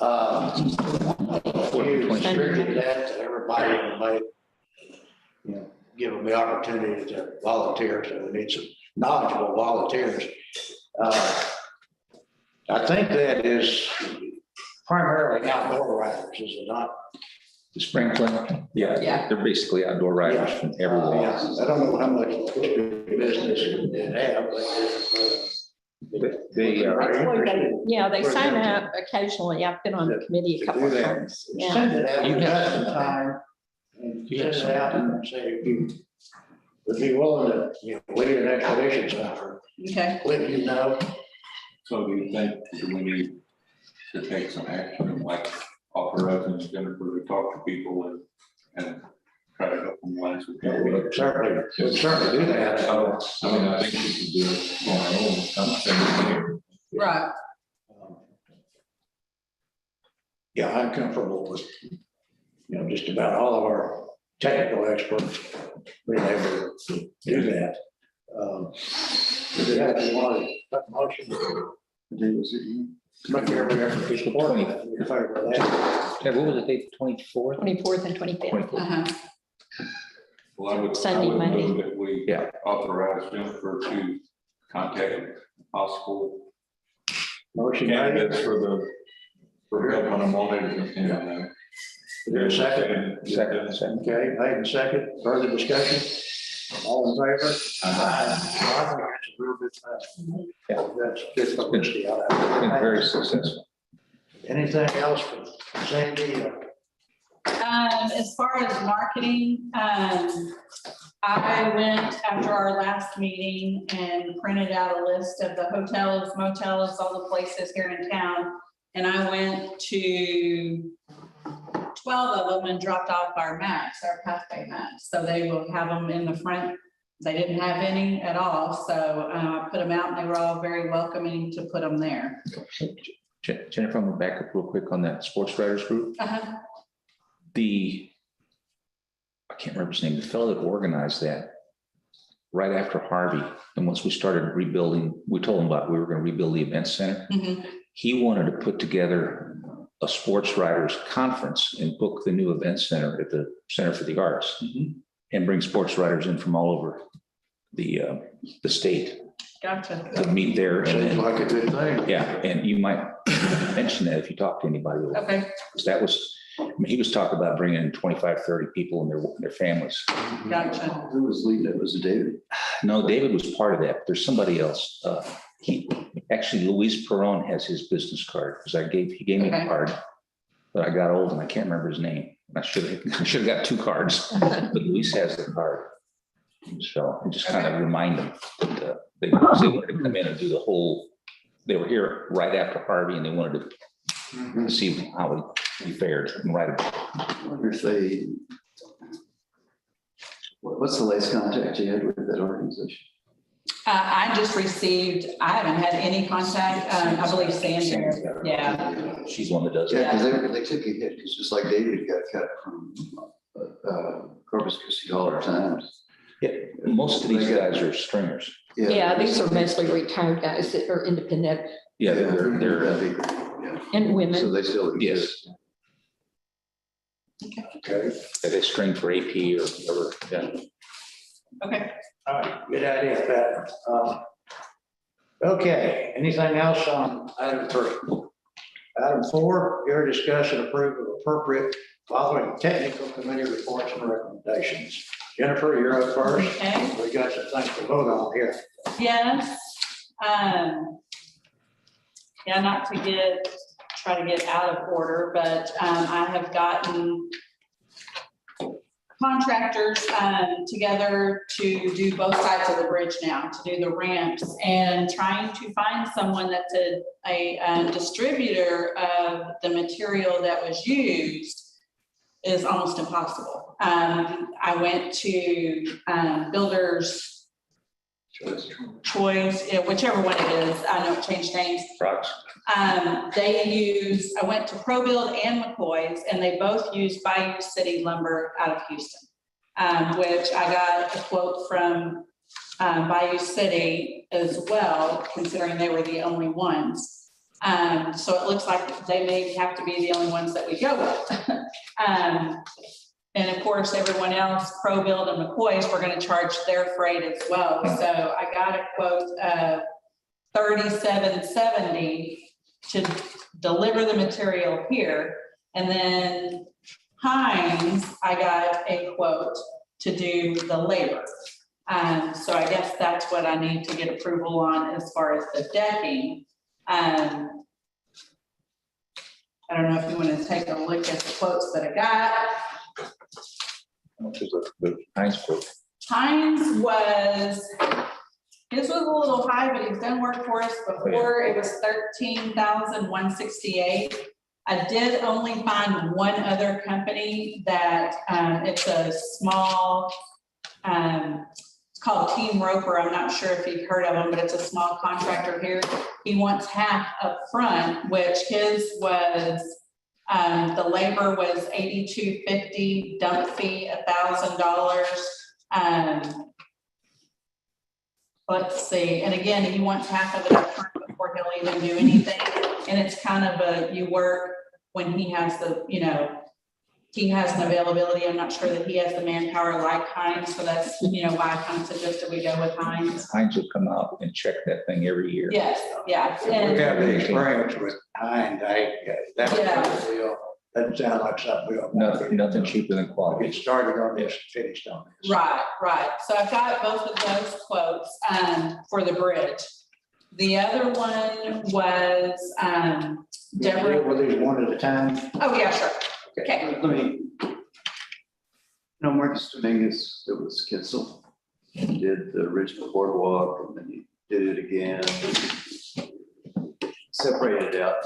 You restricted that to everybody and make, give them the opportunity to volunteer, so we need some knowledgeable volunteers. I think that is primarily outdoor riders, is it not? The Sprinkler, Yeah. they're basically outdoor riders from everywhere. Yeah, I don't know how much business it have, but They, Yeah, they sign up occasionally. I've been on the committee a couple of times. Yeah. send it out, You you have got some- some time, and You send have it out and say if you would be willing to, lead an expedition effort, Okay. let. So do you think that we need to take some action, like authorizing Jennifer to talk to people and try to help them last week? Certainly do that. I mean, I think we can do it on our own. I'm saying, Right. Yeah, I'm comfortable with, just about all of our technical experts being able to do that. Do you have any more motion? Make every effort to support it. In favor of that. Yeah, what was the date, 24th? 24th and 25th. Uh-huh. well, I would Sunday, Monday. move that we Yeah. authorize Jennifer to contact possible Motion made. candidates for help on a monitor. Is there a second? Second. Okay, made and second. Further discussion? All in favor? I think that's a real good thing. Yeah. That's good publicity. Been very successful. Anything else from Sandy? As far as marketing, I went after our last meeting and printed out a list of the hotels, motels, all the places here in town. And I went to 12 of them and dropped off our maps, our pathway maps. So they will have them in the front. They didn't have any at all. So I put them out and they were all very welcoming to put them there. Jennifer, I'm gonna back up real quick on that sports writers group. Uh-huh. I can't remember his name, the fellow that organized that right after Harvey. And once we started rebuilding, we told him we were going to rebuild the event center. Mhm. He wanted to put together a sports writers conference and book the new event center at the Center for the Arts and bring sports writers in from all over the state Gotcha. to meet there. And Seems then, like a good thing. yeah, and you might mention that if you talk to anybody. Okay. Because that was, he was talking about bringing in 25, 30 people and their families. Gotcha. Who was leading it? Was it David? No, David was part of that. There's somebody else. Actually, Luis Peron has his business card because he gave me the Okay. card, but I got old and I can't remember his name. I should have got 2 cards, but Luis has the card. So I just kind of remind them that they wanted to come in and do the whole, they were here right after Harvey and they wanted to see how we fared and write about it. I wonder if they, what's the latest contact you had with that organization? I just received, I haven't had any contact, I believe Sandy, yeah. She's one that does it. Yeah, because they took a hit, it's just like David got cut from Corpus Christi all the times. Yeah, most of these guys are stringers. Yeah, these are mostly retired guys that are independent Yeah, they're yeah. and So women. they still exist. yes, Okay. they string for AP or whatever. Yeah. Okay. All right, good idea, Pat. Okay, anything else on item 3? Item 4, your discussion approve of appropriate following technical committee reports and recommendations. Jennifer, you're up first. Okay. We got some things to vote on here. Yes. Yeah, not to try to get out of order, but I have gotten contractors together to do both sides of the bridge now, to do the ramps, and trying to find someone that's a distributor of the material that was used is almost impossible. I went to Builders Choice, whichever one it is, I know it changed names. Rocks. I went to ProBuild and McCoy's, and they both use Bayou City lumber out of Houston, which I got a quote from Bayou City as well, considering they were the only ones. So it looks like they may have to be the only ones that we go with. And of course, everyone else, ProBuild and McCoy's, we're gonna charge their freight as well. So I got a quote of $37.70 to deliver the material here. And then Hines, I got a quote to do the labor. So I guess that's what I need to get approval on as far as the decking. I don't know if you want to take a look at the quotes that I got. How much is the Heinz quote? Hines was, his was a little high, but he's done work for us before. It was $13,168. I did only find one other company that, it's a small, it's called Team Roper. I'm not sure if you've heard of them, but it's a small contractor here. He wants half up front, which his was, the labor was $82.50, dump fee $1,000. Let's see, and again, he wants half of it up front before he'll even do anything. And it's kind of you work when he has the, he has an availability. I'm not sure that he has the manpower like Hines, so that's, why I kind of suggested we go with Hines. Heinz will come out and check that thing every year. Yes, yeah. If we have the experience with Hines, that sounds like something we don't. Nothing cheaper than quality. Get started on this, finished on this. Right. So I've got both of those quotes for the bridge. The other one was Deborah. Were these one at a time? Oh, yeah, sure. Okay. Let me, Marcus Dominguez, it was Kitzel. He did the original boardwalk and then he did it again. Separated it out,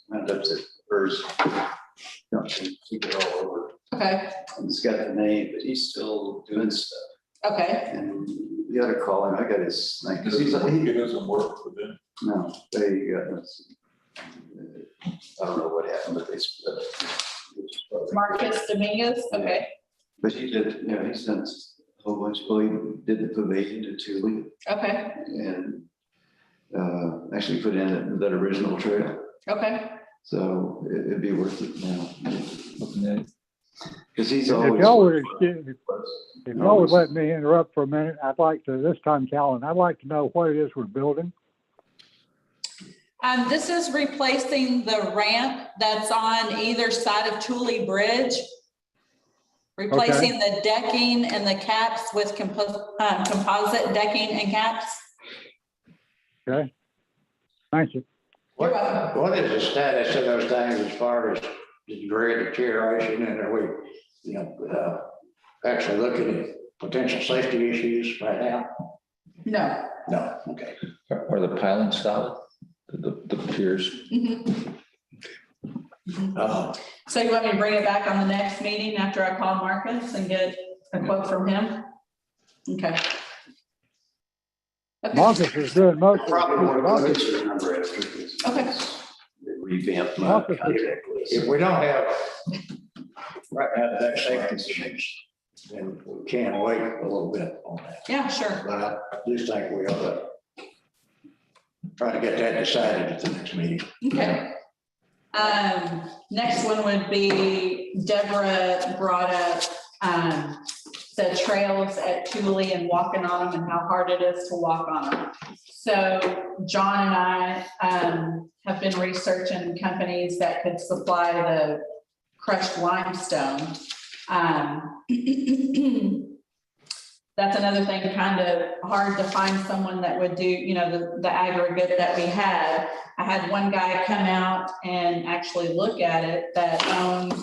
wound up to first. Keep it all over. Okay. And it's got the name, but he's still doing stuff. Okay. And you ought to call him. I got his name. Does he doesn't work for them? No, they got, I don't know what happened, but they split. Marcus Dominguez. Okay. But he did, he's done a whole bunch, well, he did the pavilion to Thule Okay. and actually put in that original trail. Okay. So it'd be worth it now. Looking at it. Because he's If always. y'all would let me interrupt for a minute, I'd like to, this time, Callan, I'd like to know what it is we're building. This is replacing the ramp that's on either side of Thule Bridge. Replacing the decking and the caps with composite decking and caps. Okay. Thank you. What is the status of those things as far as the degree of deterioration, and are we, actually looking at potential safety issues right now? No. No, okay. Are the pilings solid? The piers? So you want me to bring it back on the next meeting after I call Marcus and get a quote from him? Okay. Marcus is doing most of Probably more it. of a number after this. Okay. Revamped my Marcus is- contract list. If we don't have right now that safety issues, then we can wait a little bit on that. Yeah, sure. But I do think we ought to try to get that decided at the next meeting. Okay. Next one would be Deborah brought up the trails at Thule and walking on them and how hard it is to walk on them. So John and I have been researching companies that could supply the crushed limestone. That's another thing, kind of hard to find someone that would do, the aggregate that we had. I had one guy come out and actually look at it that owns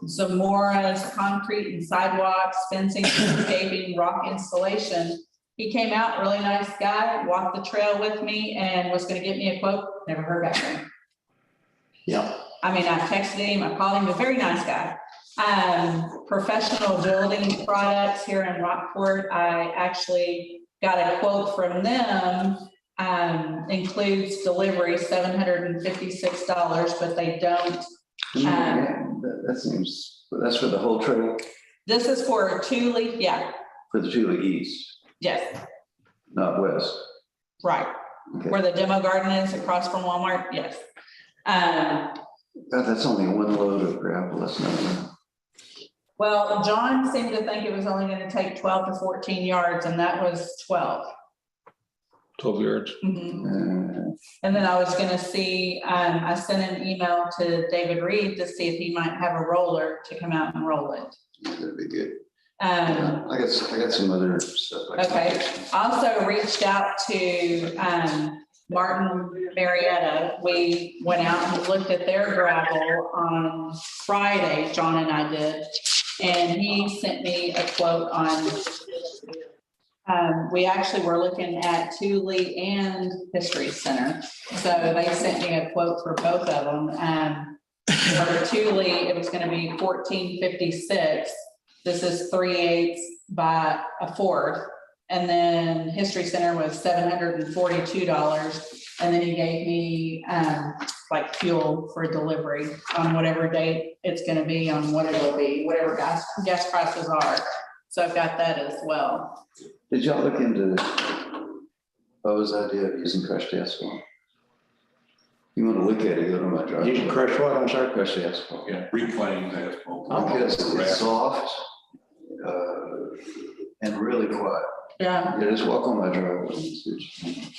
Zamora's concrete and sidewalks, fencing, landscaping, rock installation. He came out, really nice guy, walked the trail with me and was gonna get me a quote, never heard back from him. Yeah. I mean, I texted him, I called him, a very nice guy. Professional building products here in Rockport, I actually got a quote from them, includes delivery $756, but they don't. That seems, that's for the whole trail, This is for Thule, yeah, for the Thule East, yes, not west. right. Okay. Where the demo garden is across from Walmart, yes. That's only one load of gravel, that's not. Well, John seemed to think it was only gonna take 12 to 14 yards, and that was 12. 12 yards. Mhm. And then I was gonna see, I sent an email to David Reed to see if he might have a roller to come out and roll it. That'd be good. Yeah, I got some other stuff. I can- Okay, also reached out to, Martin Marietta. We went out and looked at their gravel on Friday, John and I did. And he sent me a quote on, we actually were looking at Thule and History Center. So they sent me a quote for both of them. For Thule, it was gonna be $14.56. This is 3/8 by a fourth. And then History Center was $742. And then he gave me like fuel for delivery on whatever date it's gonna be, on what it'll be, whatever gas prices are. So I've got that as well. Did y'all look into Bo's idea of using crushed asphalt? You want to look at it, go to my driveway. You can crush what, I'm sorry? Crushed asphalt. Yeah, reclaimed asphalt. Because it's soft, and really quiet. Yeah, Yeah, just walk on my driveway. and see what you think.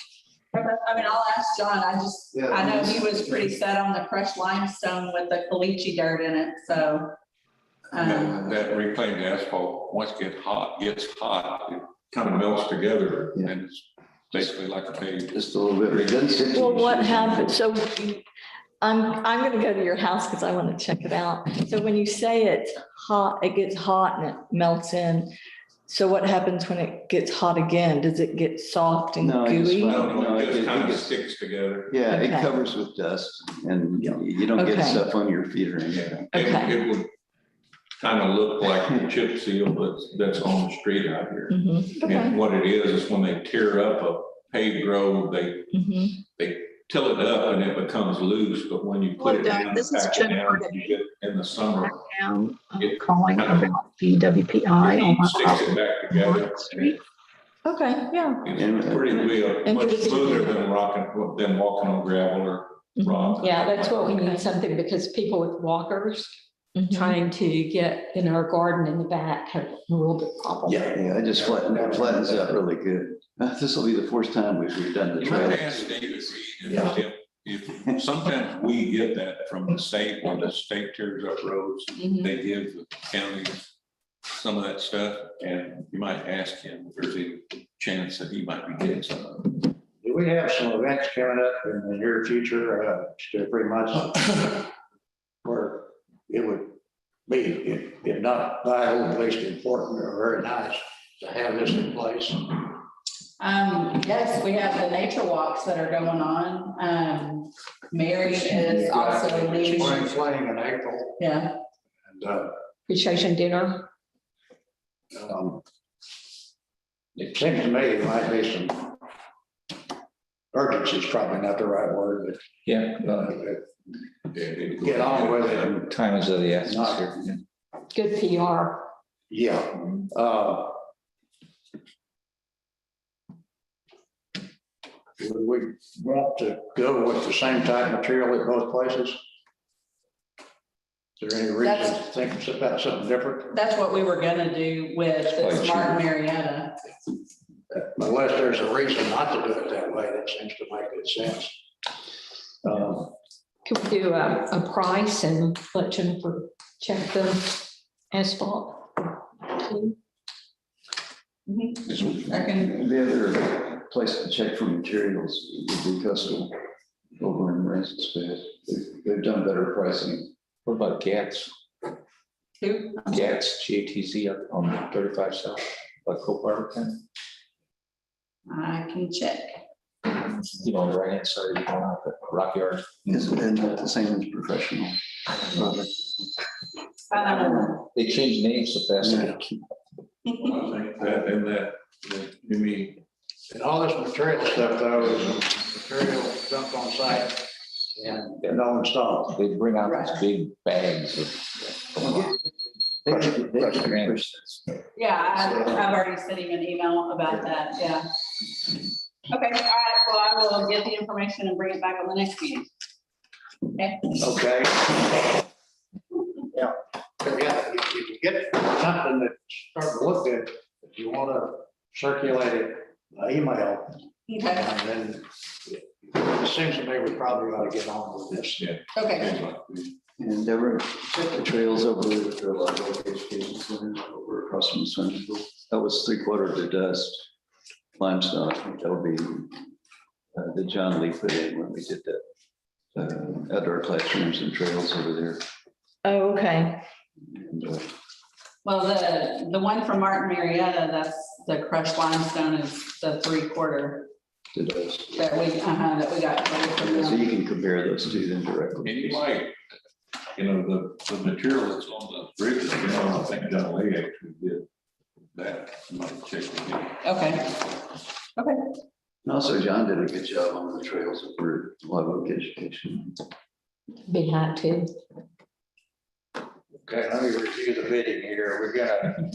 I mean, I'll ask John. Yeah. I know he was pretty set on the crushed limestone with the caliche dirt in it, so. That reclaimed asphalt, once it gets hot, it kind of melts together Yeah. and it's basically like a paved. Just a little bit, but it doesn't stick to Well, your what shoes. happens, so I'm gonna go to your house because I want to check it out. So when you say it's hot, it gets hot and it melts in. So what happens when it gets hot again? Does it get soft and No, it's gooey? fine. No, No, it it just kind of gets- sticks together. Yeah, it Okay. covers with dust and you don't get Okay. stuff on your feet or anything. Okay. It would kind of look like the chip seal that's on the street out here. Mhm. Okay. And what it is when they tear up a paved road, they Mhm. till it up and it becomes loose, but when you put Well, it Doug, down, this is pack it down, Jennifer. you get in the summer, Down, It calling kind of- about BWPI on it my sticks it back together. Market Street. Okay, yeah. It's pretty real, much Interesting. smoother than walking on gravel or rock. Yeah, that's what we need, something, because people with walkers Mhm. trying to get in our garden in the back have a real big problem. Yeah, it just flattens out really good. This will be the fourth time we've done the You might trail. ask David Reed if sometimes we get that from the state, when the state tears up roads, Mhm. they give the counties some of that stuff, and you might ask him if there's any chance that he might be getting some of it. Do we have some events coming up in the near future, still pretty much where it would be, if not vital, at least important or very nice to have this in place? Yes, we have the nature walks that are going on. Mary is also leading. Spring fling in April, Yeah, and, Appreciation dinner. it seems to me there might be some urgency is probably not the right word, Yeah, but get on with it. And time is of the essence here. Yeah. Good PR. yeah, would we want to go with the same type of material at both places? Is there any reason to think about something different? that's what we were gonna do with the Quite Smart Marietta. Unless there's a reason not to do it that way, that seems to make good sense. Could we do a price and let Jennifer check the asphalt? I can, The other place to check for materials would be Custom over in Raisins Bed. They've done better pricing. What about GATS? who? GATS, GATZ up on 35 South, by Copart. I can check. You know, on the right hand side, you going out the Rock Yard. And the same as Professional. They changed names so fast. Yeah. I think that, you mean, And all this material stuff though, is material dumped on site and no installed. They bring out these big bags of. Crushed granite. Yeah, I've already sent him an email about that, yeah. Okay, all right, well, I will get the information and bring it back on the next meeting. Okay. Okay. Yeah, if you get something that's starting to look good, if you want to circulate it, email, Okay, and then it seems to me we probably ought to get on with this. Yeah. okay. And Deborah, check the trails over at the Local Education Center over across from the swimming pool. That was 3/4 to dust limestone. I think that'll be that John Lee put in when we did the outdoor classrooms and trails over there. Oh, okay. And, Well, the one from Martin Marietta, that's the crushed limestone is the 3/4 to dust. that we got. So you can compare those two then directly. And you might, you know, the material that's on the bridges, you know, I think John Lee actually did that. You might check with him. Okay. Okay. And also John did a good job on the trails over at Live Oak Education. Big hat too. Okay, let me review the bidding here. We're gonna.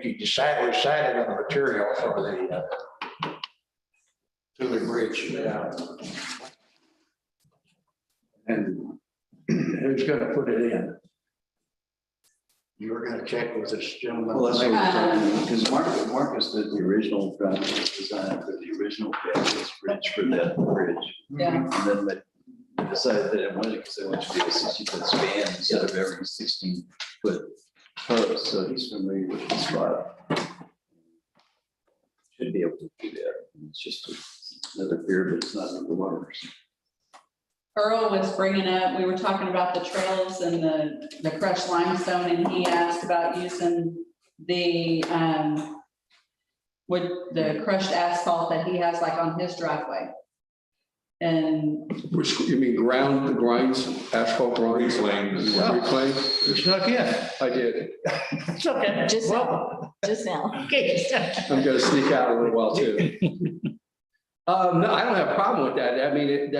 We decided on the material for the Thule Bridge. Yeah. And who's gonna put it in? You were gonna check with this gentleman. Well, that's what because Marcus did the original design for the original bridge for that bridge. Yeah. And then they decided that it wanted, because they wanted to do a 60-foot span instead of every 16-foot post. So he's familiar with the spot. Should be able to do that. It's just another fear, but it's not in the water. Earl was bringing up, we were talking about the trails and the crushed limestone, and he asked about using the, with the crushed asphalt that he has like on his driveway. And Which, you mean ground, the grinds, asphalt grinds? Reclaim. Reclaim? You snuck in. I did. It's okay. Just Well, Just now. okay. I'm gonna sneak out a little while too. No, I don't have a problem with that. I mean,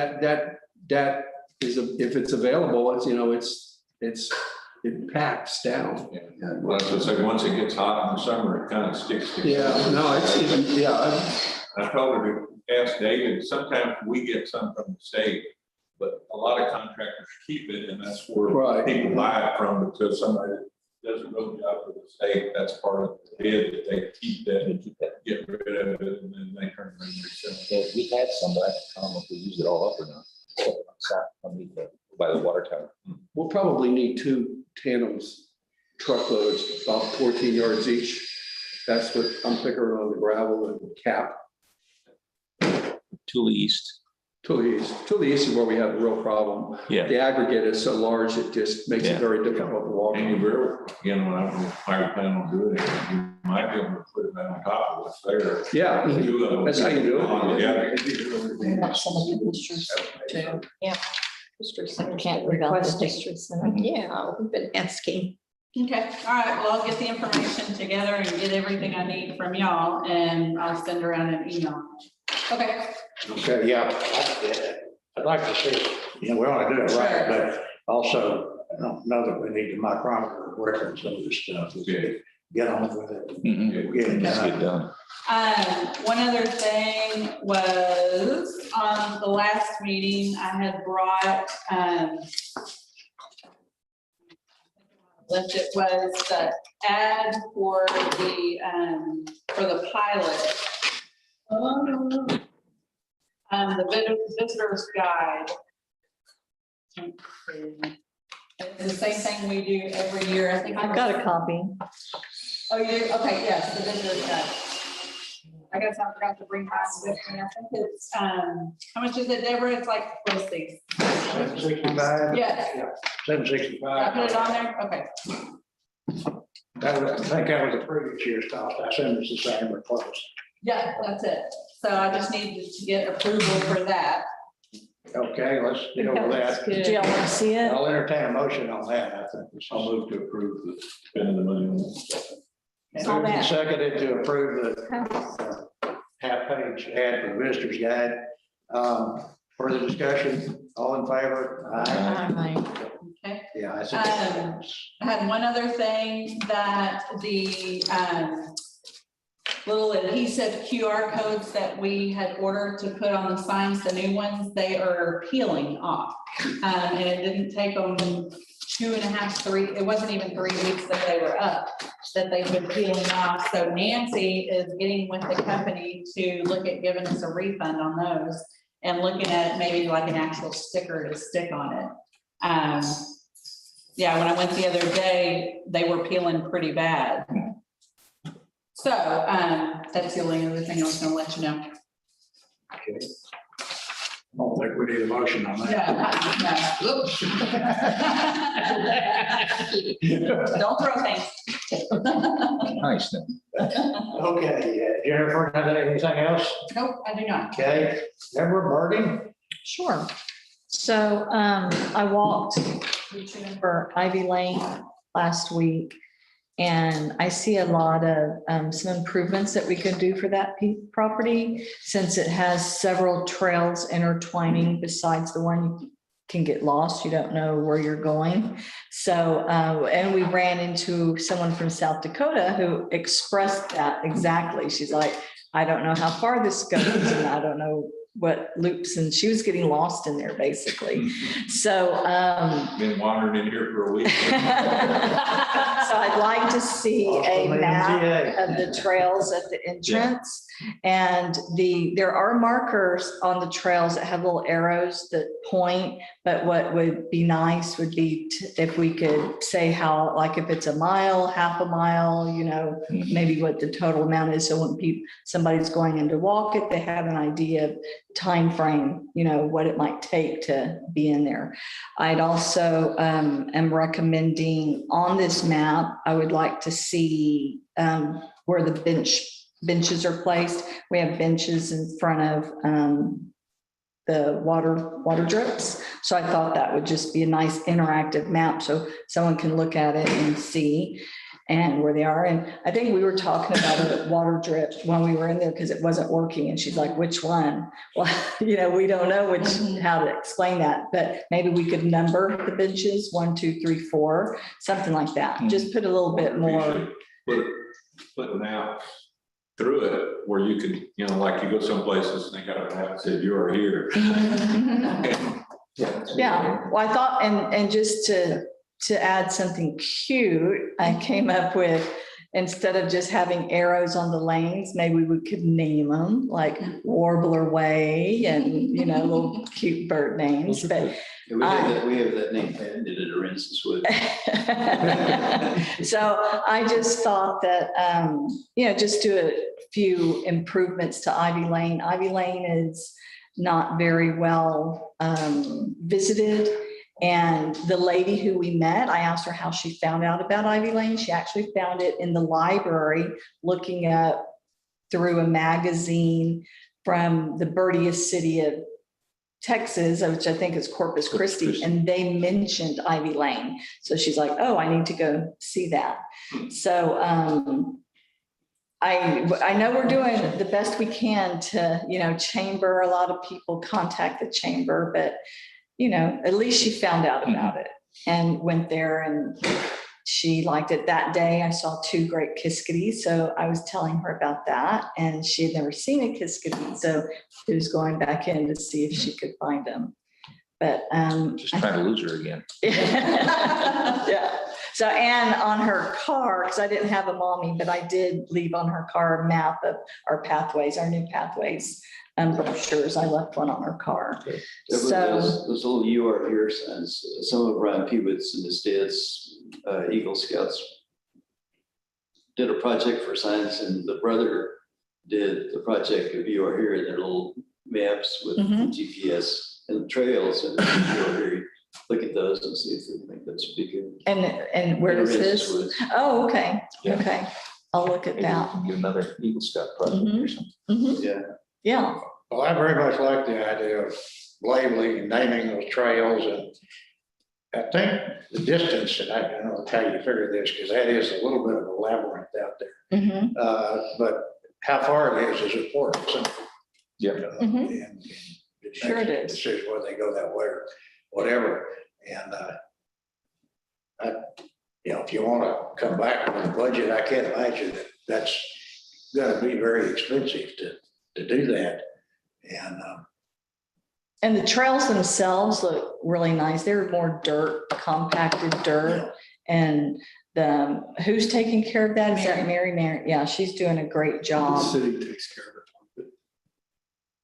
that is, if it's available, it's, you know, it packs down. Yeah. Well, I was gonna say, once it gets hot in the summer, it kind of sticks to. Yeah, no, it's even, yeah, I told her to ask David, sometimes we get some from the state, but a lot of contractors keep it, and that's where Right. people buy it from, because somebody does a road job for the state, that's part of the bid, that they keep that, and get rid of it, and then they turn it around and resell it. Yeah, we had some, but I don't know if we used it all up or not. By the water tower. we'll probably need 2 tandems, truckloads, about 14 yards each. That's what I'm figuring on the gravel and cap. To the east. To the east is where we have a real problem. Yeah. The aggregate is so large, it just makes Yeah. it very difficult to walk. And you will, again, when I don't know how you plan on doing it, you might be able to put it on top of what's there. Yeah, Two of them. that's how you do it. Yeah. We want some of the districts too. Yeah. District center Can't leave out the requesting. district center. Yeah, we've been asking. okay, all right, well, I'll get the information together and get everything I need from y'all, and I'll send around an email. Okay. Okay, yeah. I'd like to see, you know, we want to do it right, but also, I don't know that we need to micrometer record some of this stuff. Yeah. Get on with it. Mhm. Get it Let's get done. done. One other thing was, on the last meeting, I had brought, it was the ad for the pilot. The visitor's guide. It's the same thing we do every year, I think. I've got a copy. Oh, you do? Okay, yes, the visitor's guide. I guess I forgot to bring mine with me. I think it's, how much is it, Deborah? It's like, let's see. 765? Yes. Yeah, Did I 765. put it on there? Okay. That was, I think that was the previous year's cost. I assume it's the same or close. Yeah, that's it. So I just need to get approval for that. Okay, let's deal with that. Do y'all want to see it? I'll entertain a motion on that. I think this I'll move to approve the spending the money on this. All that. seconded to approve the half-page ad for visitor's guide. Further discussion, all in favor? Okay. Yeah, I think. I had one other thing that the little adhesive QR codes that we had ordered to put on the signs, the new ones, they are peeling off. And it didn't take them 2.5, 3, it wasn't even 3 weeks that they were up, that they've been peeling off. So Nancy is getting with the company to look at giving us a refund on those and looking at maybe like an actual sticker to stick on it. Yeah, when I went the other day, they were peeling pretty bad. So, that's the only other thing I was gonna let you know. Okay. I don't think we need a motion on that. Don't throw things. Nice then. Okay, Jennifer, anything else? Nope, I do not. Okay, Deborah, Birdie? Sure. So I walked for Ivy Lane last week, and I see a lot of some improvements that we could do for that property, since it has several trails intertwining besides the one you can get lost. You don't know where you're going. So, and we ran into someone from South Dakota who expressed that exactly. She's like, I don't know how far this goes, and I don't know what loops, and she was getting lost in there basically. So Been wandering in here for a week. so I'd like to see a map of the trails at the entrance. And there are markers on the trails that have little arrows that point, but what would be nice would be if we could say how, like if it's a mile, half a mile, you know, maybe what the total amount is. So when somebody's going in to walk it, they have an idea of time frame, you know, what it might take to be in there. I'd also am recommending on this map, I would like to see where the benches are placed. We have benches in front of the water drips. So I thought that would just be a nice interactive map so someone can look at it and see and where they are. And I think we were talking about a water drip when we were in there because it wasn't working. And she's like, which one? Well, you know, we don't know how to explain that, but maybe we could number the benches 1, 2, 3, 4, something like that. Just put a little bit more. Put an out through it where you can, you know, like you go some places and they got a map that said you are here. Yeah, well, I thought, and just to add something cute, I came up with, instead of just having arrows on the lanes, maybe we could name them like Warbler Way and, you know, little cute bird names, but. Yeah, we have that name patented at Aransas Wood. So I just thought that, you know, just do a few improvements to Ivy Lane. Ivy Lane is not very well visited. And the lady who we met, I asked her how she found out about Ivy Lane. She actually found it in the library, looking up through a magazine from the birdiest city of Texas, which I think is Corpus Christi, and they mentioned Ivy Lane. So she's like, oh, I need to go see that. So I know we're doing the best we can to, you know, chamber, a lot of people contact the chamber, but, you know, at least she found out about it and went there and she liked it. That day I saw 2 great kiskadee. So I was telling her about that and she had never seen a kiskadee. So she was going back in to see if she could find them. But Just trying to lose her again. yeah. So Anne on her car, because I didn't have a mommy, but I did leave on her car a map of our pathways, our new pathways brochures. I left one on her car. So those little "You Are Here" signs, some of Ryan Peewitz and his dad's Eagle Scouts did a project for signs, and the brother did the project of "You Are Here" in their little maps with GPS and trails. And "You Are Here," look at those and see if they think that should be good. And where is this? Oh, okay. Yeah. Okay. I'll look at that. Get another Eagle Scout project or something. Yeah. Yeah. Well, I very much like the idea of labeling and naming those trails, and I think the distance, and I don't know how you figure this, because that is a little bit of a labyrinth out there. But how far it is important. So, Yeah. and Sure it is. Decision whether they go that way or whatever. And you know, if you want to come back with a budget, I can't imagine that's gonna be very expensive to do that. And the trails themselves look really nice. They're more dirt, compacted dirt. And who's taking care of that? Is that Mary? Yeah, she's doing a great The job city takes care of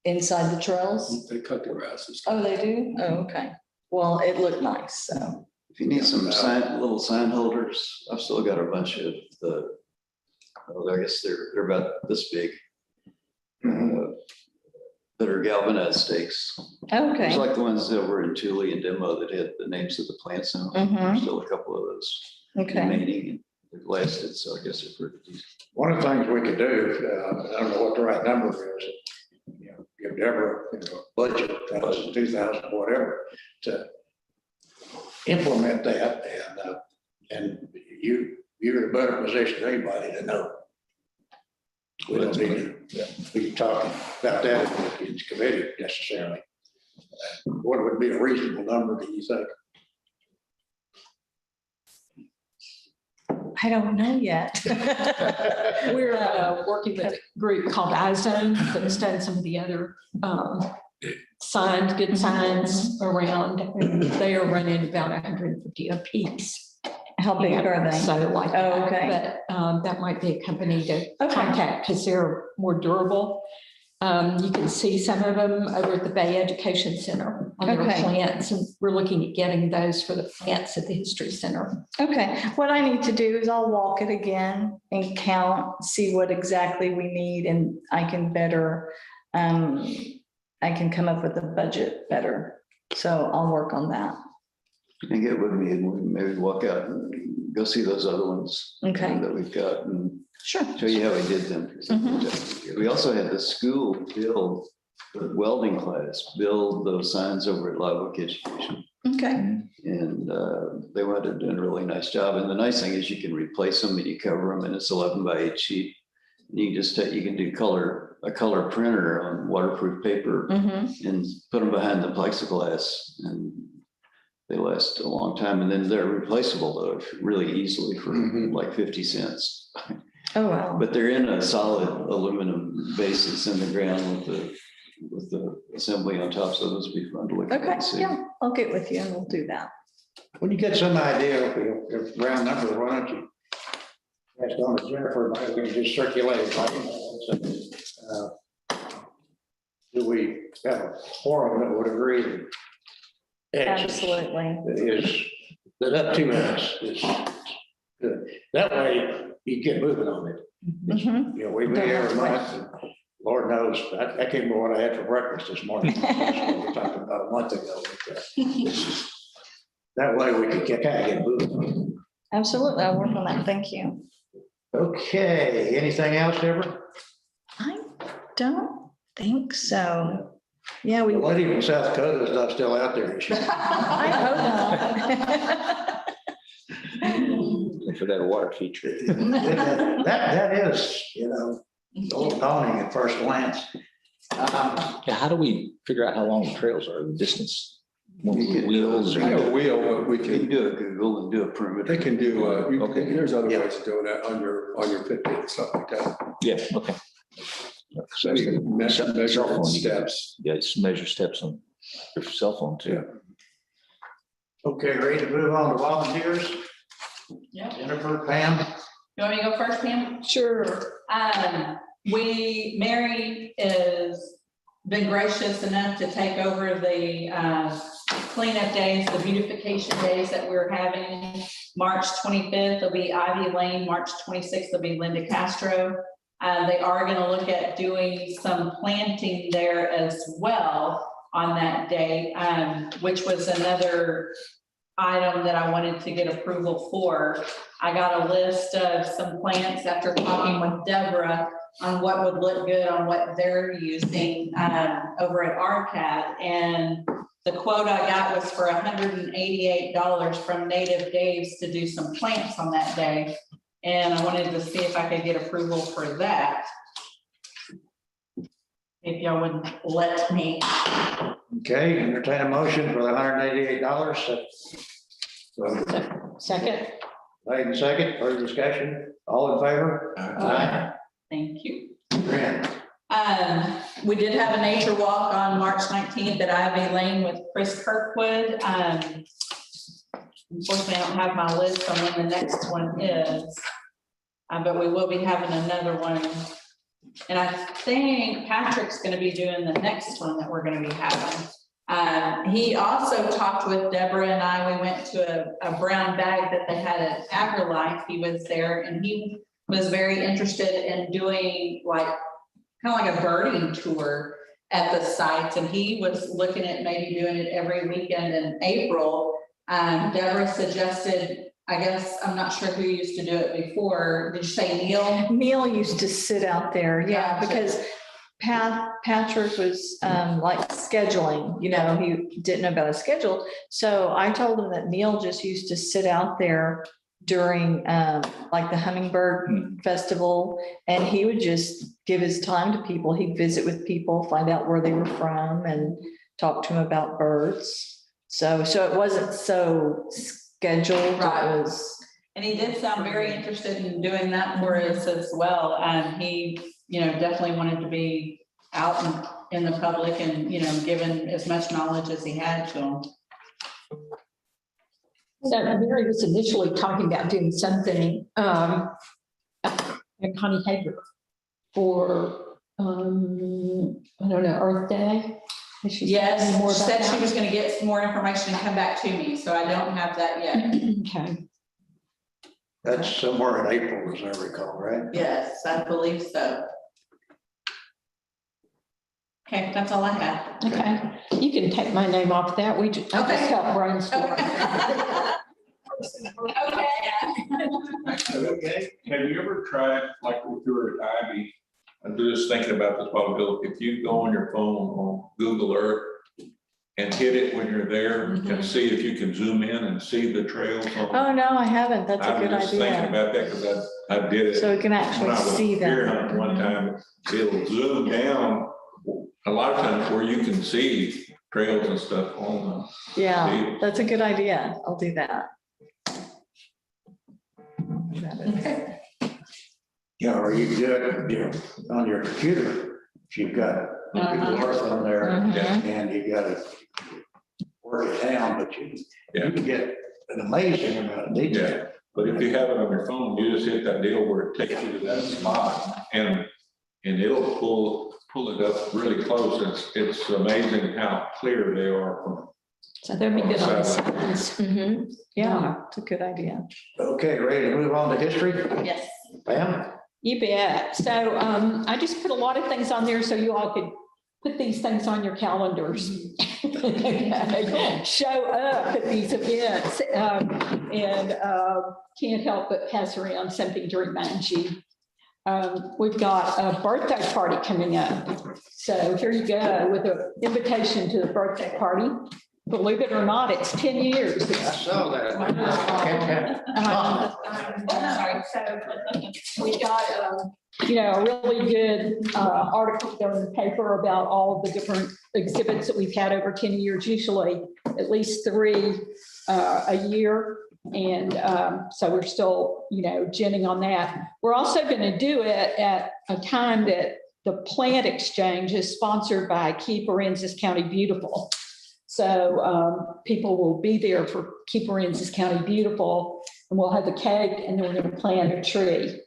inside the trails. it. They cut the grass and stuff. Oh, they do? Oh, okay. Well, it looked nice, so. If you need some little sign holders, I've still got a bunch of I guess they're about this big. That are galvanized stakes. Okay. It's like the ones that were in Thule and Demo that had the names of the plants in them. Mhm. There's still a couple of those Okay. remaining and they've lasted, so I guess they're pretty decent. one of the things we could do, I don't know what the right number is, you know, give Deborah, you know, budget, 1,000, 2,000, whatever, to implement that, and you're in a better position than anybody to know. We don't need to be talking about that in committee necessarily. What would be a reasonable number, do you think? I don't know yet. We're working with a group called iZone that's done some of the other signs, good signs around. And they are running about 150 apiece. How big are they? So like, Oh, okay. but that might be a company to contact because they're more durable. You can see some of them over at the Bay Education Center on their Okay. plants, and we're looking at getting those for the plants at the History Center. Okay, what I need to do is I'll walk it again and count, see what exactly we need, and I can better, I can come up with a budget better. So I'll work on that. And get with me and we maybe walk out and go see those other ones. Okay. That we've got and Sure. show you how we did them. We also had the school build, the welding class, build those signs over at Live Oak Education. Okay, And they wound up doing a really nice job. And the nice thing is you can replace them and you cover them and it's 11 by 8 sheet. You can just you can do a color printer on waterproof paper and put them behind the plexiglass and they last a long time. And then they're replaceable though, really easily for like 50 cents. oh, wow. But they're in a solid aluminum basis in the ground with the assembly on top, so those would be fun to look at. Okay, and see. yeah, I'll get with you and we'll do that. When you get some idea of round number, why don't you ask on to Jennifer, maybe we can just circulate it, right? So, do we have a forum that would agree that X Absolutely. is, that up to us is good? That way you get moving on it. Mhm. You know, we meet every month, and Lord knows, I can't remember what I had for breakfast this morning. We're talking about a month ago. But, that way we can kind of get moving. Absolutely, I'll work on that. Thank you. Okay, anything else, Deborah? I don't think so. Yeah, we. The lady from South Dakota is not still out there, is she? I hope For that water feature. That is, you know, old daunting at first glance. Yeah, how do we figure out how long the trails are, the distance? You can- Wheels We have a or? wheel, but we You can can, do a Google and do a perimeter. they can do, Okay. there's other ways of doing that on your Fitbit and stuff like that. Yeah, okay. So You can measure cell phone, you can- steps. Yeah, just measure steps on your cell phone too. Okay, ready to move on to volunteers? Yep. Jennifer, Pam? You want me to go first, Pam? Sure. Mary is been gracious enough to take over the cleanup days, the beautification days that we're having. March 25th will be Ivy Lane, March 26th will be Linda Castro. They are gonna look at doing some planting there as well on that day, which was another item that I wanted to get approval for. I got a list of some plants after talking with Deborah on what would look good on what they're using over at ARCAD. And the quote I got was for $188 from Native Daves to do some plants on that day. And I wanted to see if I could get approval for that. If y'all would let me. Okay, entertain a motion for the $188. Second. Made and second, further discussion, all in favor? Aye. Thank you. Fran, We did have a nature walk on March 19th at Ivy Lane with Chris Kirkwood. Unfortunately, I don't have my list on when the next one is. But we will be having another one. And I think Patrick's gonna be doing the next one that we're gonna be having. He also talked with Deborah and I. We went to a brown bag that they had at AgriLife. He was there and he was very interested in doing like, kind of like a birding tour at the sites. And he was looking at maybe doing it every weekend in April. Deborah suggested, I guess, I'm not sure who used to do it before. Did you say Neil? Neil used to sit out there, yeah, Gotcha. because Patrick was like scheduling, you know, he didn't know about a schedule. So I told him that Neil just used to sit out there during like the Hummingbird Festival, and he would just give his time to people. He'd visit with people, find out where they were from and talk to them about birds. So it wasn't so scheduled. Right. It was, And he did sound very interested in doing that for us as well. And he, you know, definitely wanted to be out in the public and, you know, given as much knowledge as he had to them. So Mary was initially talking about doing something in Connie Hager for, I don't know, Earth Day. Has she said any Yes, more she about said she that? was gonna get some more information and come back to me, so I don't have that yet. Okay. that's somewhere in April, as I recall, right? Yes, I believe so. Okay, that's all I have. Okay, you can take my name off that. I Okay. just help brainstorm. Okay. Have you ever tried, like if you were at Ivy, I'm just thinking about this possibility, if you go on your phone on Google Earth and hit it when you're there and see if you can zoom in and see the trails on. oh, no, I haven't. That's a good I'm just thinking idea. about that because I did it. So we can When actually I was see deer them. hunting one time, it'll zoom down a lot of times where you can see trails and stuff on Yeah, the. that's a good idea. I'll do that. Yeah, or you can do it, you know, on your computer, if you've got Google Earth on there Mhm. and you gotta work it down, but you Yeah. can get an amazing amount of detail. But if you have it on your phone, you just hit that deal where it takes you to that spot and it'll pull it up really close. It's amazing how clear they are from. So that'd be good on the signs. Mhm. Yeah, it's a good idea. Okay, ready to move on to history? Yes. Pam? You bet. So I just put a lot of things on there so you all could put these things on your calendars. Okay. Show up at these events and can't help but pass around something to remind you. We've got a birthday party coming up. So here you go with an invitation to the birthday party. Believe it or not, it's 10 years. I saw that. Sorry, so we got, you know, a really good article there in the paper about all of the different exhibits that we've had over 10 years, usually at least 3 a year. And so we're still, you know, ginning on that. We're also going to do it at a time that the plant exchange is sponsored by Keep Aransas County Beautiful. So people will be there for Keep Aransas County Beautiful, and we'll have a cake, and then we're going to plant a tree.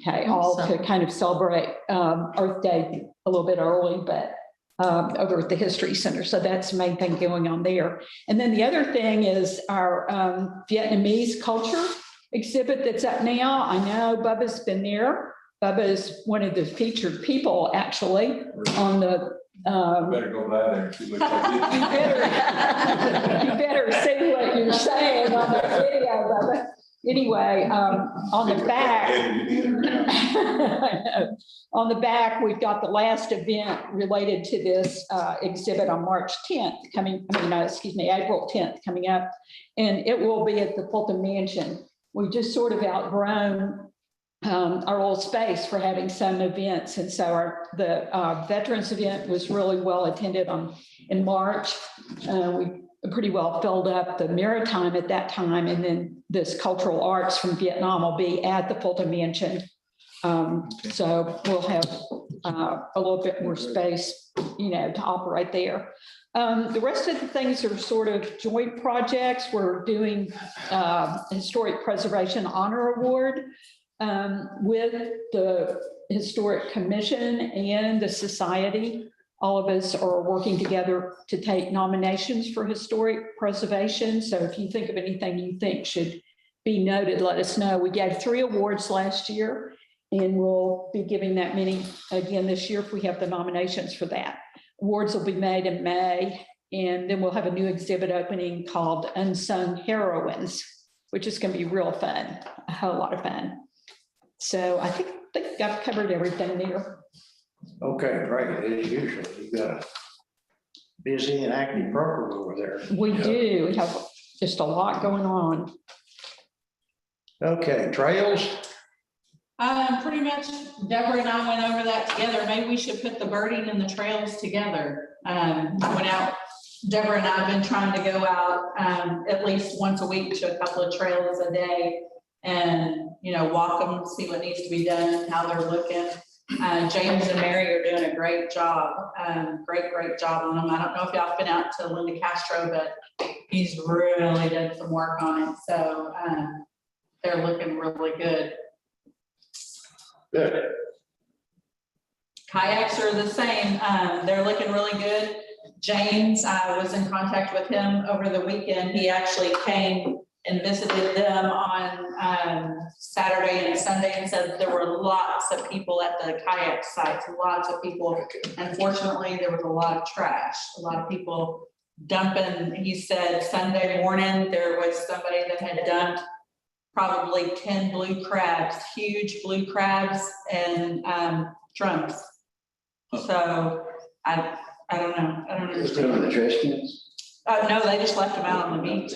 Okay, all to kind of celebrate Earth Day a little bit early, but over at the History Center. So that's the main thing going on there. And then the other thing is our Vietnamese culture exhibit that's up now. I know Bubba's been there. Bubba is one of the featured people actually on the Better go by there and see what they you better see what you're saying on the video, Bubba. Anyway, on the back, on the back, we've got the last event related to this exhibit on March 10th April 10th coming up. And it will be at the Fulton Mansion. We just sort of outgrown our old space for having some events. And so the veterans event was really well attended in March. We pretty well filled up the Maritime at that time. And then this cultural arts from Vietnam will be at the Fulton Mansion So we'll have a little bit more space, to operate there. The rest of the things are sort of joint projects. We're doing Historic Preservation Honor Award with the Historic Commission and the Society. All of us are working together to take nominations for historic preservation. So if you think of anything you think should be noted, let us know. We gave 3 awards last year, and we'll be giving that many again this year if we have the nominations for that. Awards will be made in May, and then we'll have a new exhibit opening called Unsung Heroines, which is going to be real fun, a whole lot of fun. So I think I've covered everything there. Okay, great, as usual, you've got a busy and active program over there. We do. We have just a lot going on. Okay, trails, Pretty much Deborah and I went over that together. Maybe we should put the birding and the trails together. I went out, Deborah and I have been trying to go out at least once a week to a couple of trails a day and, walk them, see what needs to be done, how they're looking. James and Mary are doing a great job, great job on them. I don't know if y'all have been out to Linda Castro, but he's really done some work on it. So they're looking really good. good. Kayaks are the same. They're looking really good. James, I was in contact with him over the weekend. He actually came and visited them on Saturday and Sunday and said there were lots of people at the kayak sites, lots of people. Unfortunately, there was a lot of trash, a lot of people dumping. He said Sunday morning, there was somebody that had dumped probably 10 blue crabs, huge blue crabs and drums. So I don't know. I don't Just understand. over the trash cans. No, they just left them out on the beach.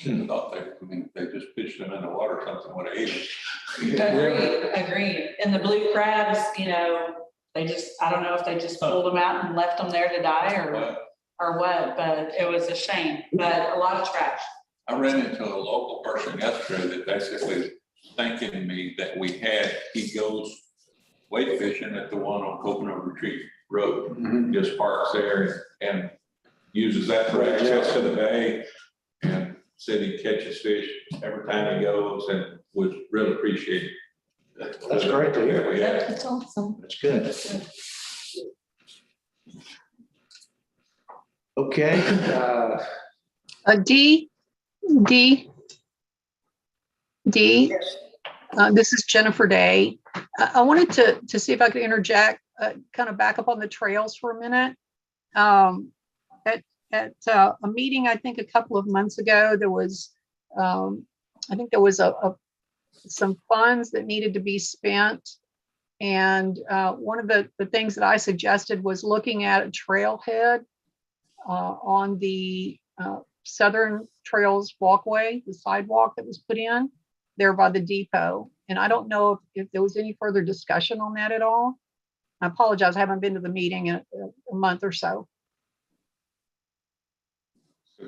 They just pitched them in the water, something would have ate them. Agreed. And the blue crabs, they just, I don't know if they just pulled them out and left them there to die or what, but it was a shame, but a lot of trash. I ran into a local person yesterday that basically thanking me that he goes wade fishing at the one on Coconut Retreat Road. Just parks there and uses that for access to the bay, and said he catches fish every time he goes and was really appreciated. That's great to hear. Yeah. That's awesome. That's good. Okay, This is Jennifer Day. I wanted to see if I could interject, kind of back up on the trails for a minute. At a meeting, I think a couple of months ago, there was, I think there was some funds that needed to be spent. And one of the things that I suggested was looking at a trailhead on the Southern Trails walkway, the sidewalk that was put in there by the depot. And I don't know if there was any further discussion on that at all. I apologize, I haven't been to the meeting in a month or so.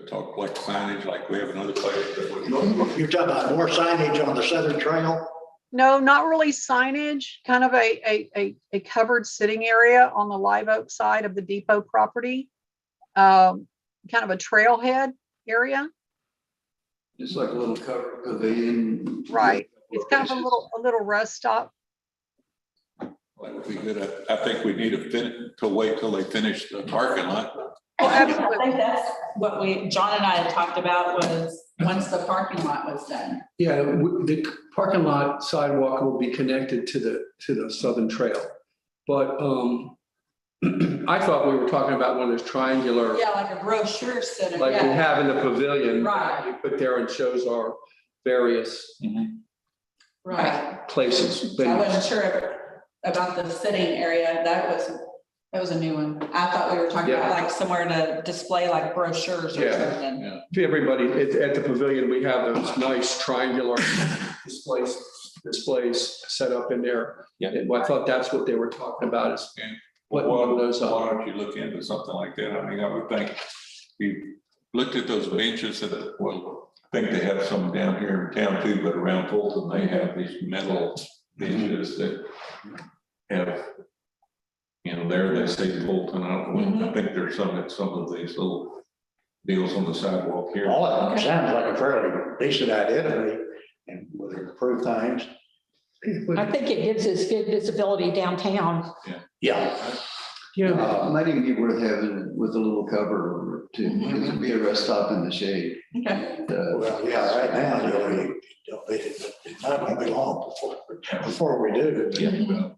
Talk like signage, like we have another place that would. you're talking about more signage on the Southern Trail? No, not really signage, kind of a covered sitting area on the Live Oak side of the depot property. Kind of a trailhead area. Just like a little covered pavilion. Right. It's kind of a little rest stop. That would be good. I think we need to wait till they finish the parking lot. Oh, I absolutely. think that's what John and I had talked about was once the parking lot was done. Yeah, the parking lot sidewalk will be connected to the Southern Trail. But I thought we were talking about one of those triangular, Yeah, like a brochure center. like we Yeah. have in the pavilion. Right. We put there and shows our various Right. places. I wasn't sure about the sitting area. That was a new one. I thought we were talking about like somewhere to display like brochures or Yeah. something. To everybody, at the pavilion, we have those nice triangular displays set up in there. Yeah. And I thought that's what they were talking about is what one of those. Why don't you look into something like that? I mean, I would think you looked at those benches that, well, I think they have some down here in town too, but around Fulton, they have these metal benches that have, there they say Bolton, I think there's some of these little deals on the sidewalk here. All of it sounds like a fairly decent idea to me, and with improved things. I think it gives us good visibility downtown. Yeah. It might even be worth having it with a little cover over it too. It could be a rest stop in the shade. Okay. Well, yeah, right now, it's not gonna be long before we do. Yeah.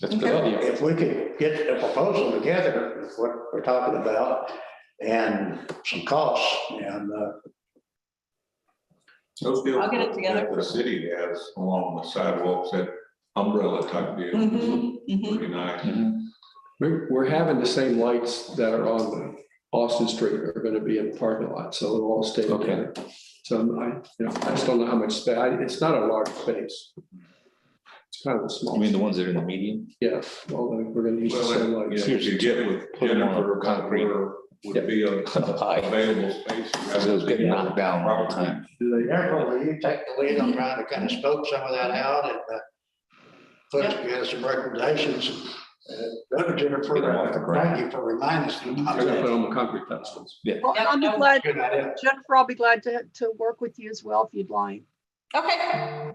That's a good idea. If we could get a proposal together, of what we're talking about, and some costs, and, Those deals I'll get it together. that the city has along the sidewalks, that umbrella type deal, Mhm, mhm. pretty nice. We're having the same lights that are on the Austin Street are gonna be in the parking lot, so it'll all stay Okay. together. So I just don't know how much space, it's not a large space. It's kind of a I small, mean, the ones that are in the median. yeah, well, then we're gonna use the same Well, lights. if you get with Put them on Jennifer, concrete. would be a High. available space. Because it was getting knocked down all the time. therefore, will you take the lead on trying to kind of scope some of that out and put together some recommendations? Jennifer, Get them off the ground. thank you for reminding us. They're gonna put on the concrete pedestals. Well, Yeah, I'll be no, glad, Good idea. Jennifer, I'll be glad to work with you as well if you'd like. Okay,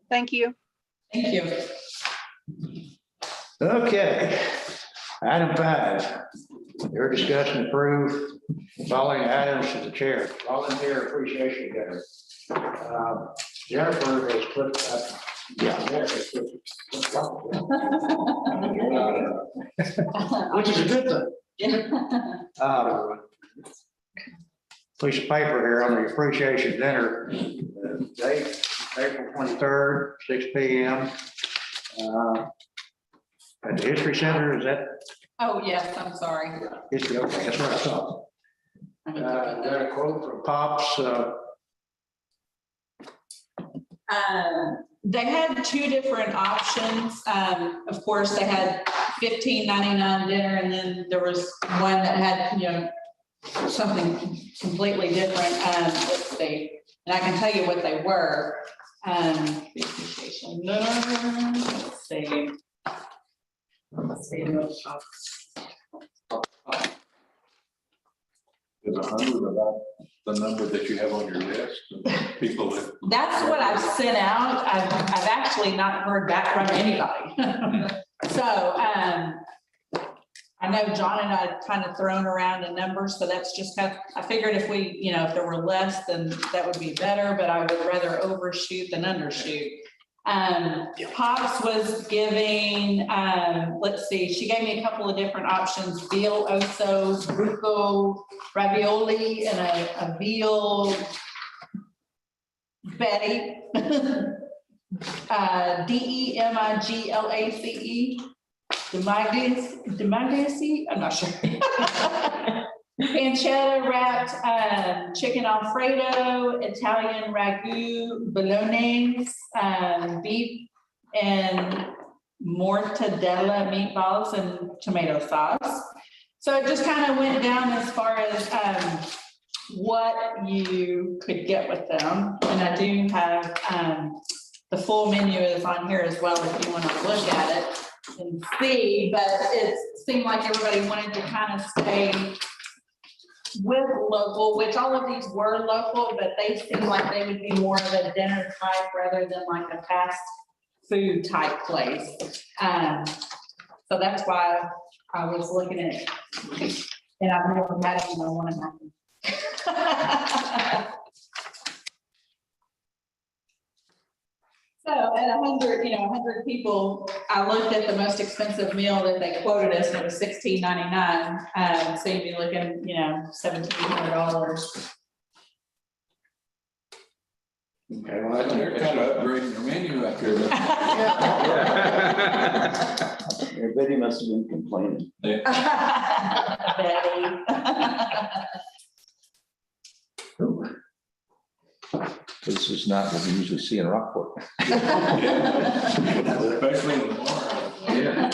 Thank you. thank you. Okay, item 5, your discussion approved following items to the chair, volunteer appreciation dinner. Jennifer has put, which is a good thing. Piece of paper here on the appreciation dinner, date, April 23rd, 6 p.m. At the History Center, is that Oh, yes, I'm sorry. history? Okay, that's what I thought. Got a quote from Pops, They had 2 different options. Of course, they had $15.99 dinner, and then there was one that had, something completely different. Let's see, and I can tell you what they were. The appreciation dinner, let's see. Let's see. Is 100 about the number that you have on your list of people that? That's what I've sent out. I've actually not heard back from anybody. So, I know John and I kind of thrown around a number, so that's just kind of, I figured if we, if there were less, then that would be better, but I would rather overshoot than undershoot. Pops was giving, let's see, she gave me a couple of different options: veal osso, bruco ravioli, and a veal Betty. DEMIGLACE. Demagacy, I'm not sure. Pancetta wrapped chicken Alfredo, Italian ragu, bolognese, beef, and mortadella meatballs and tomato sauce. So it just kind of went down as far as what you could get with them. And I do have the full menu is on here as well if you want to look at it and see, but it seemed like everybody wanted to kind of stay with local, which all of these were local, but they seem like they would be more of a dinner type rather than like a fast food type place. So that's why I was looking at it. And I've never had it, and I want to have it. So at 100 people, I looked at the most expensive meal that they quoted us, and it was $16.99. So you'd be looking, $1,700. okay, well, They're kind of upgrading their menu out there. Everybody must have been complaining. Betty. This is not what we usually see in Rockport. Especially in the bar. yeah.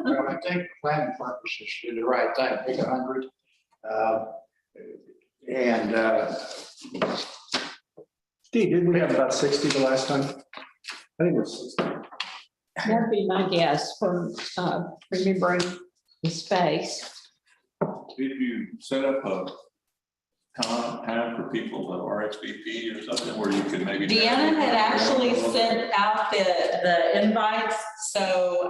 Well, I think for planning purposes, do the right thing, pick 100. Steve, didn't we have about 60 the last time? I think it's, That'd be my guess from remembering the space. Did you set up a time for people to RSVP or something where you could maybe? Deanna had actually sent out the invites, so,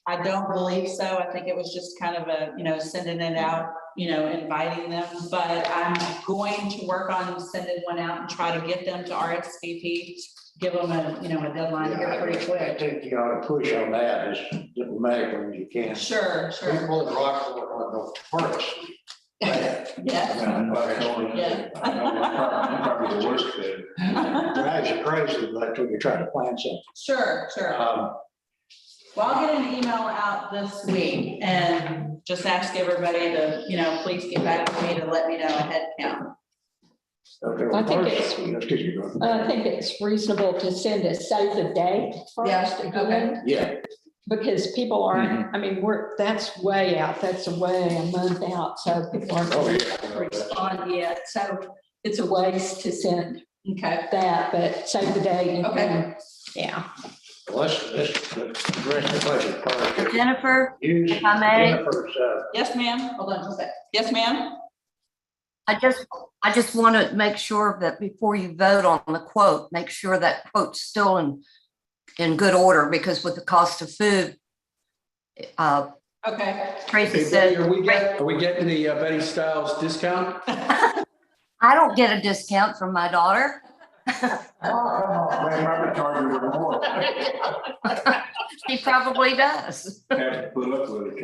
I don't believe so. I think it was just kind of a, sending it out, inviting them, but I'm going to work on sending one out and try to get them to RSVP, give them a deadline here pretty I quick. think you ought to push on that as diplomatically as you can. Sure. People in Rockport are the first. Yeah. Yeah. Probably the worst bit. Drives you crazy, like when you're trying to plan something. Sure. Well, I'll get an email out this week and just ask everybody to, please get back to me to let me know a head count. Okay, I think first- it's- excuse me, go ahead. I think it's reasonable to send a save the date Yeah, first okay. again, Yeah, because people aren't, I mean, that's way out, that's away a month out, so people aren't oh, going yeah. to respond yet. So it's a waste to send Okay. that, but save the date. and Okay. then, yeah. Let's address the budget part. Jennifer, Use if I may. Jennifer's, Yes, ma'am. Hold on just a sec. Yes, ma'am. I just want to make sure that before you vote on the quote, make sure that quote's still in good order, because with the cost of food, Okay. Tracy Hey, said, Betty, are we getting the Betty Styles discount? I don't get a discount from my daughter. She probably does. Have to put up with it.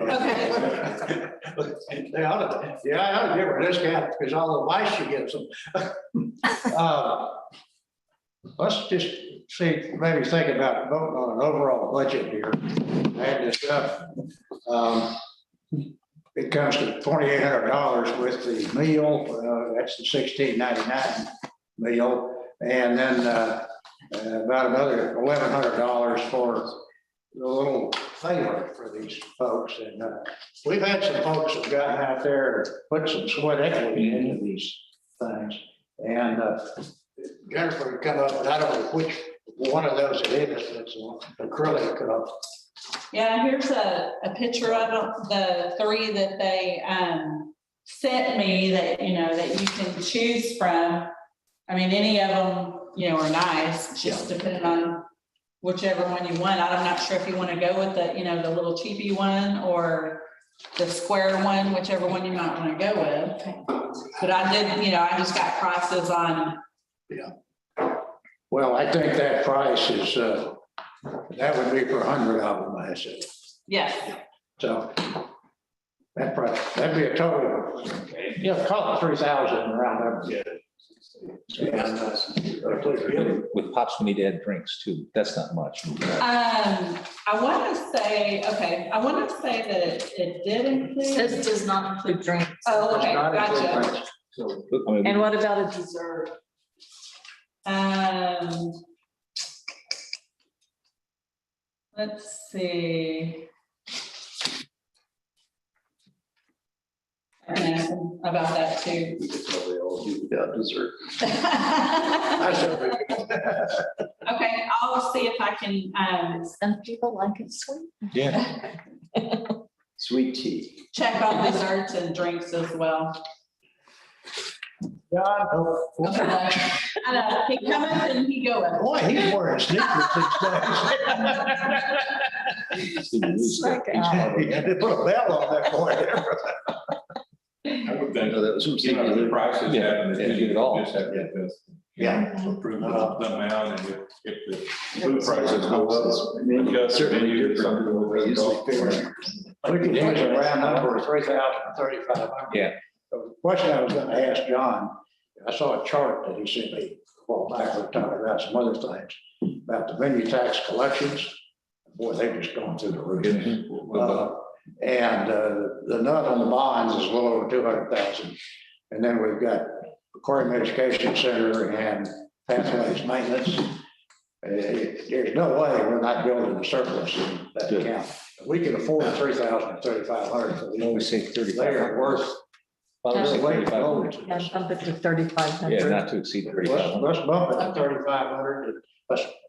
They ought to, yeah, I ought to give her a discount because all the advice she gives them. Let's just see, maybe think about voting on an overall budget here. Add this up. It comes to $2,800 with the meal, that's the $16.99 meal. And then about another $1,100 for the little favor for these folks. And we've had some folks who've gotten out there and put some sweat equity into these things. And Jennifer would come up, and I don't know which one of those it is, it's an acrylic cup. Yeah, here's a picture of them, the three that they sent me that, that you can choose from. I mean, any of them, are nice, just depending on whichever one you want. I'm not sure if you want to go with the, the little cheapy one or the square one, whichever one you might want to go with. But I did, I just got prices on. Well, I think that price is, that would be for 100 of them, I said. Yes. So that price, that'd be a total of, call it 3,000 around there. With pops, we need to add drinks too. That's not much. I want to say that it did include. Says does not include drinks. Oh, okay, Not include gotcha. drinks. So, I mean, And what about a dessert? Let's see. I can ask them about that too. We could probably all do without dessert. I said, Okay, I'll see if I can, Some people like it sweet. yeah. Sweet tea. check on desserts and drinks as well. John, oh, I know, he coming and he going. boy, he's wearing sneakers these days. They put a bell on that boy. I would I think, know that was from you know, the Steve. prices Yeah, happen, yeah, get it all. just have to Yeah. approve them out, and if the food prices go up. adjust Certainly the menu, different something from what we will usually go figure. forward. We could use a round number of 3,000, 3,500. Yeah. The question I was gonna ask John, I saw a chart that he sent me a while back, we were talking about some other things, about the venue tax collections. Boy, they've just gone through the roof. And the nut on the bonds is a little over 200,000. And then we've got Aquarium Education Center and Pathways Maintenance. There's no way we're not building a surplus in that account. We can afford 3,000 or 3,500 for We always these. say 35. They are worth Well, it's Still waiting for 35. Logan. Yeah, bump it to 3,500. Yeah, not to exceed Let's 35. let's bump it to 3,500.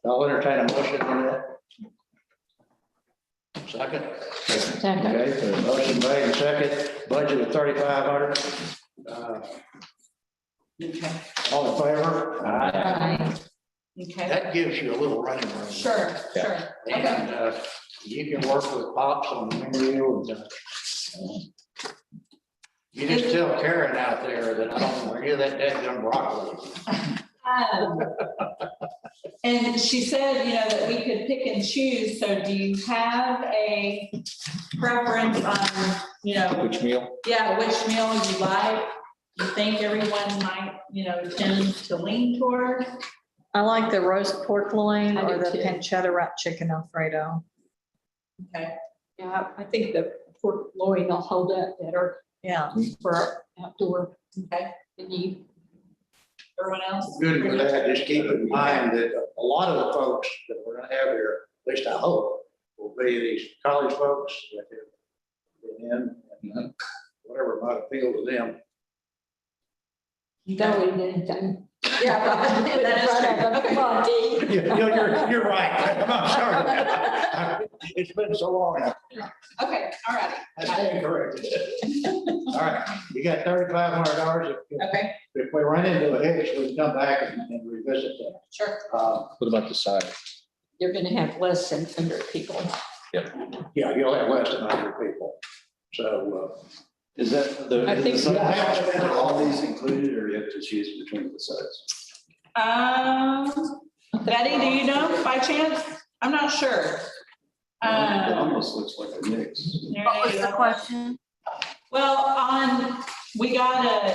I'll entertain a motion on that. Second. Second. Okay, so motion made and second, budget of 3,500. All in favor? Right. Okay, That gives you a little running room. sure, sure. Okay. And you can work with Pops on the menu. And, you just tell Karen out there that I don't want to hear that dead gum broccoli. And she said, that we could pick and choose. So do you have a preference on, Which meal? yeah, which meal you like? You think everyone might, tend to lean toward? I like the roast pork loin I or do the too. pancetta wrapped chicken Alfredo. Okay. Yeah, I think the pork loin will hold up better Yeah. for outdoor. Okay. And you, Everyone else? Good with that, just keep in mind that a lot of the folks that we're gonna have here, at least I hope, will be these college folks that have been in, and whatever might appeal to them. don't eat anything. Yeah, that is true. Come on, Dee. You're right, I'm sorry. It's been so long, Okay, all righty. I stand corrected. All right, you got $3,500. Okay, If we run into a hitch, we can come back and revisit that. sure. What about the side? You're gonna have less than 100 people. Yeah, you'll have less than 100 people. So, Is that, the I think is so. the- are all these included, or you have to choose between the sides? Betty, do you know by chance? I'm not sure. It almost looks like a mix. What was the question? Well,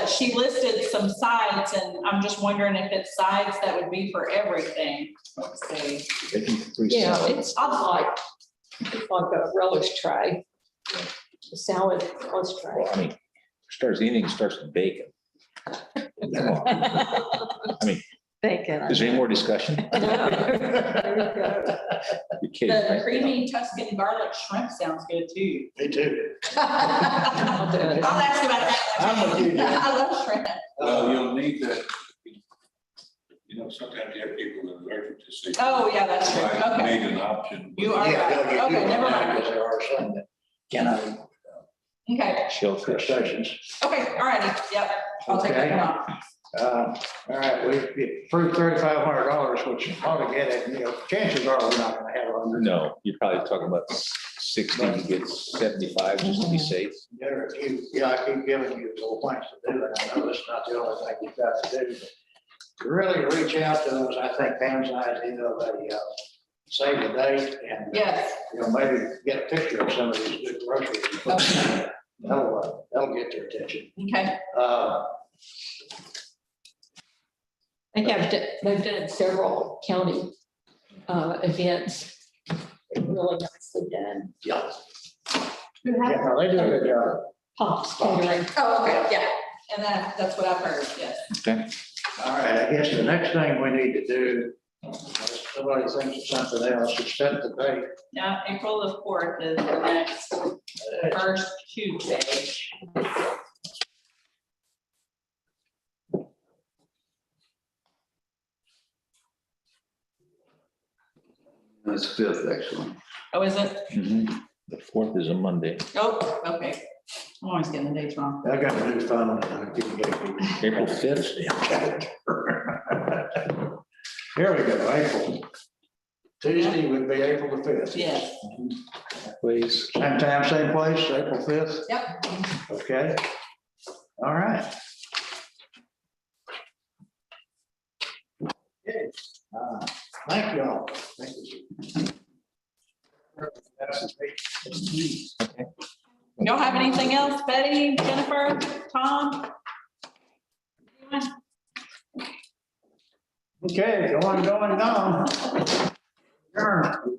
she listed some sides and I'm just wondering if it's sides that would be for everything. Let's see. I think 3 Yeah, salads. it's like a relish tray. A salad relish tray. Well, I mean, starts, anything starts with bacon. Come on. I mean, Bacon. is there any more discussion? There you go. You're kidding, The right? creamy Tuscan garlic shrimp sounds good too. me too. I'll do it. I'll ask about that. I'm with you. I love shrimp. Well, you'll need that. Sometimes you have people that are allergic to seafood. Oh, yeah, that's true. Like, Okay. made an option. You are Yeah, right. you Okay, do never that, mind. because there are some that cannot eat Okay, Shellfish. crustaceans. okay, all righty. Yep. I'll take that Okay. one off. All right, we approved $3,500, which ought to get it, chances are we're not gonna have 100. No, you're probably talking about 60 to get 75 just to be safe. I keep giving you little points to do, and I know it's not the only thing you've got to do. But to really reach out to us, I think Pam's idea of a save the date and, Yes. maybe get a picture of some of these good groceries. Okay. That'll get their attention. Okay. They've done several county events. Really nicely done. Yeah, Who yeah, has- no, they do a good job. Pops catering. Oh, okay, yeah. And that's what I've heard, yes. Okay. All right, I guess the next thing we need to do, unless somebody thinks of something else, is set the date. Now, April the 4th is the next first Tuesday. That's fifth, actually. Oh, is it? Mhm. The 4th is a Monday. Oh, okay. I'm always getting the dates wrong. I got a new phone. And I can get it. April 5th. Here we go, April. Tuesday would be April the 5th. Yes. Please. Same time, same place, April 5th. Yep. Okay. All right. Okay. Thank you all. Thank you. Y'all have anything else, Betty, Jennifer, Tom? Okay, going.